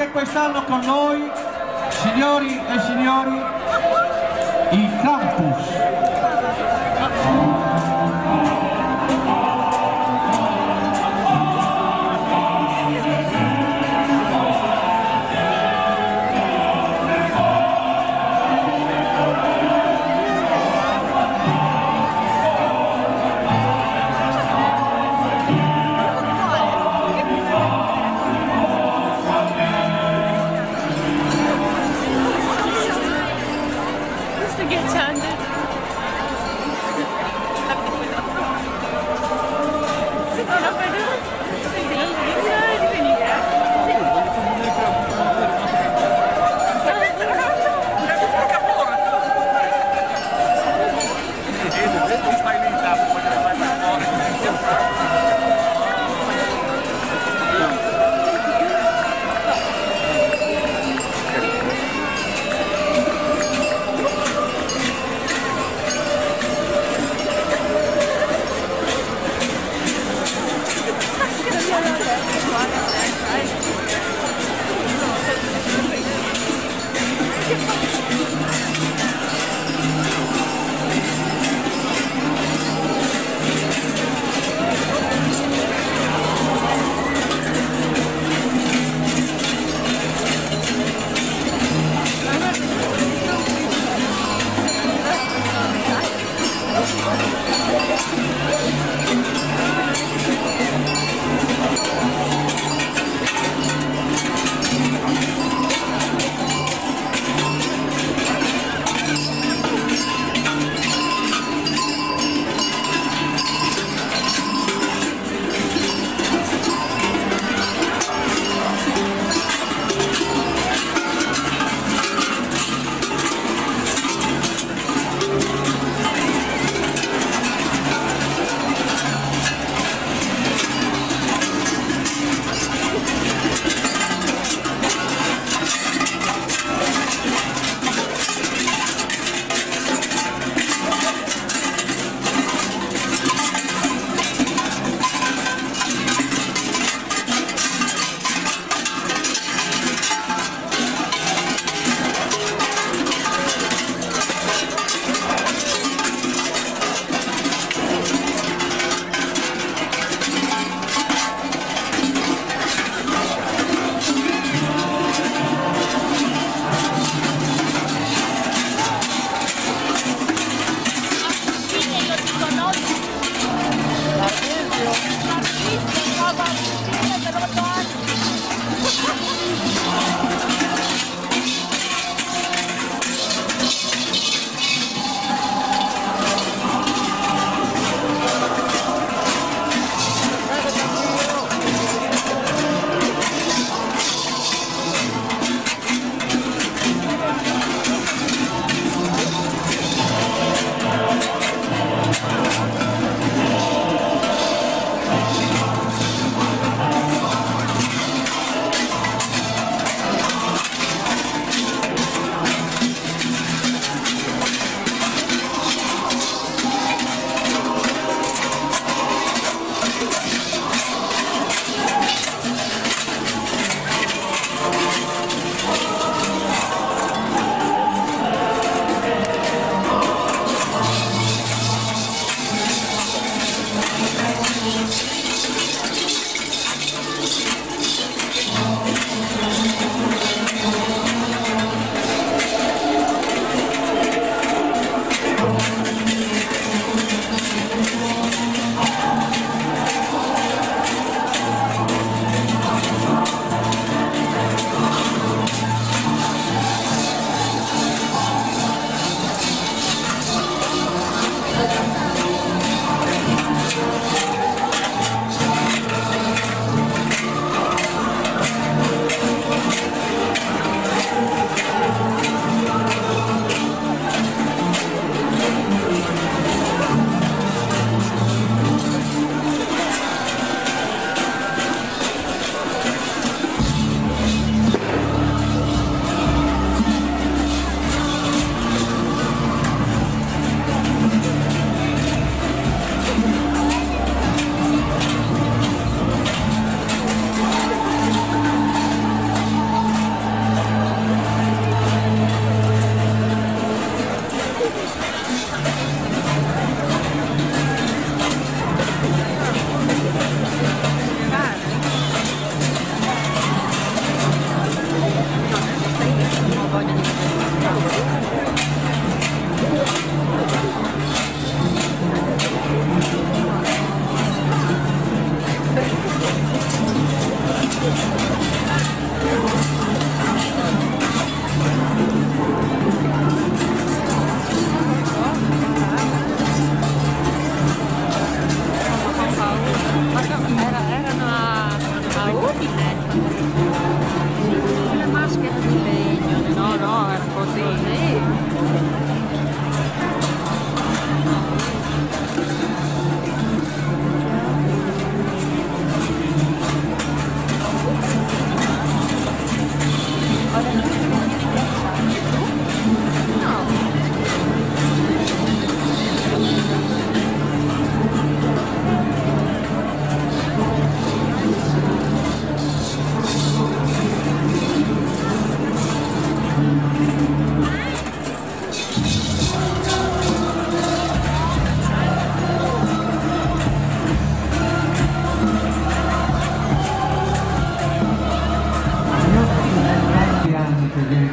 anche quest'anno con noi, signori e signori, il campus.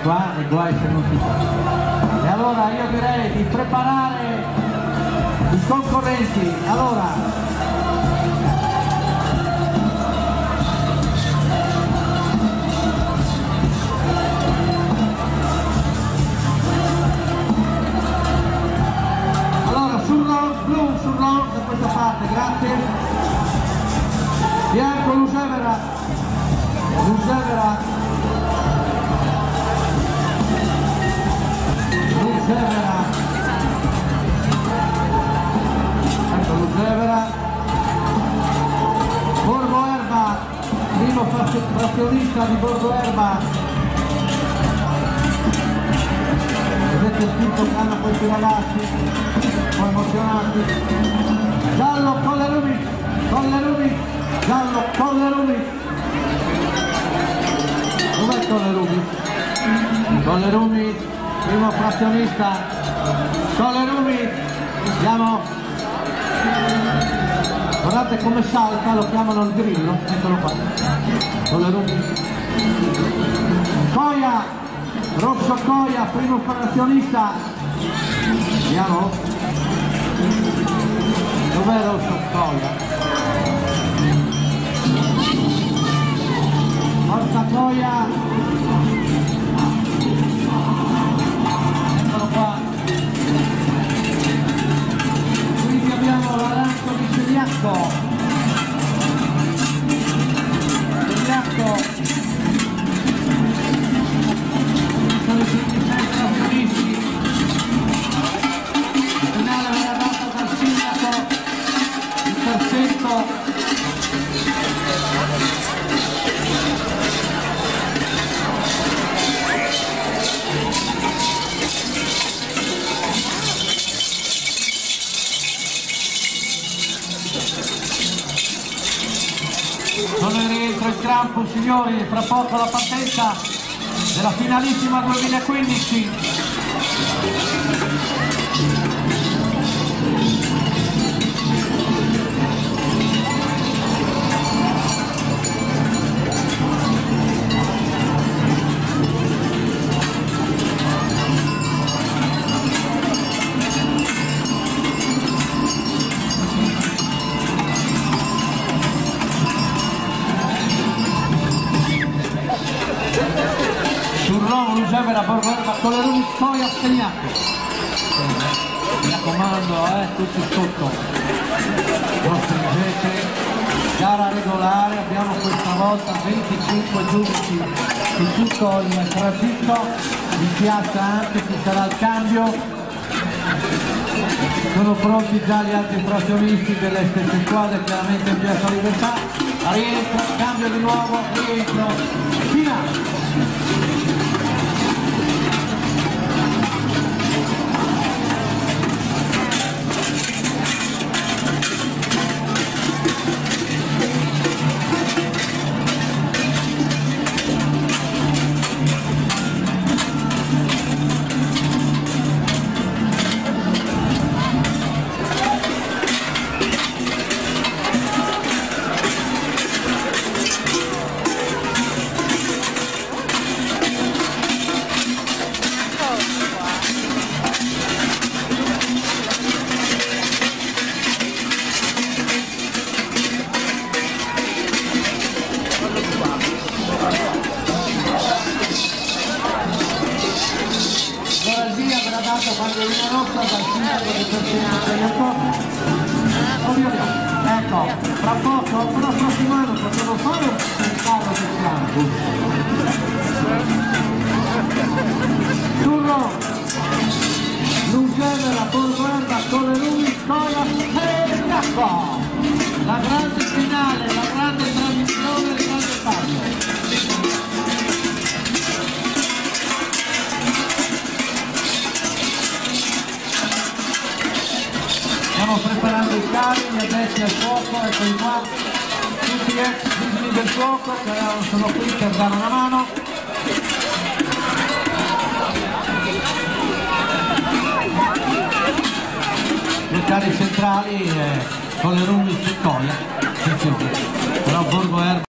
Qua e guai se non si fa. E allora io direi di preparare i concorrenti. Allora blu sul round da questa parte, grazie. Bianco Lusevera, Lusevera, ecco Lusevera, Borgo Erba, primo frazionista di Borgo Erba. Vedete il tipo che hanno questi ragazzi, sono emozionati. Giallo Collerumi, Collerumi, giallo Collerumi. Dov'è Collerumi? Collerumi, primo frazionista, Collerumi, andiamo, guardate come salta, lo chiamano il grillo, eccolo qua, Collerumi, Coia, Rosso Coia, primo frazionista, andiamo, dov'è Rosso Coia? Forza Coia, quindi abbiamo l'arancio di Celiacco, sono i primi 6 professionisti, il finale verrà dato dal sindaco, il terzetto. Sono in rientro il campo, signori, fra poco la partenza della finalissima 2015. Lusevera, Borgo Erba, Collerumi, Coia, Celiacco. Mi raccomando, tutti sotto. Non stringete. Gara regolare, abbiamo questa volta 25 giudici su tutto il tragitto, in piazza anche ci sarà il cambio. Sono pronti già gli altri frazionisti delle stesse squadre, chiaramente in piazza Libertà. Rientro, cambio di nuovo, rientro, finale. Erba di Persino. Ecco, tra poco, però il prossimo anno possiamo fare un carro di fianco. Turno, Lungevera, Borguarda, Colerumi, Stoia, Pecco. La grande finale, la grande tradizione, il grande taglio. Stiamo preparando i carri, gli addetti al fuoco, eccoli qua, tutti gli ex vigili del fuoco che sono qui per dare una mano. I carri centrali con le rumbi Pistoia, attenzione, però Borgo Erba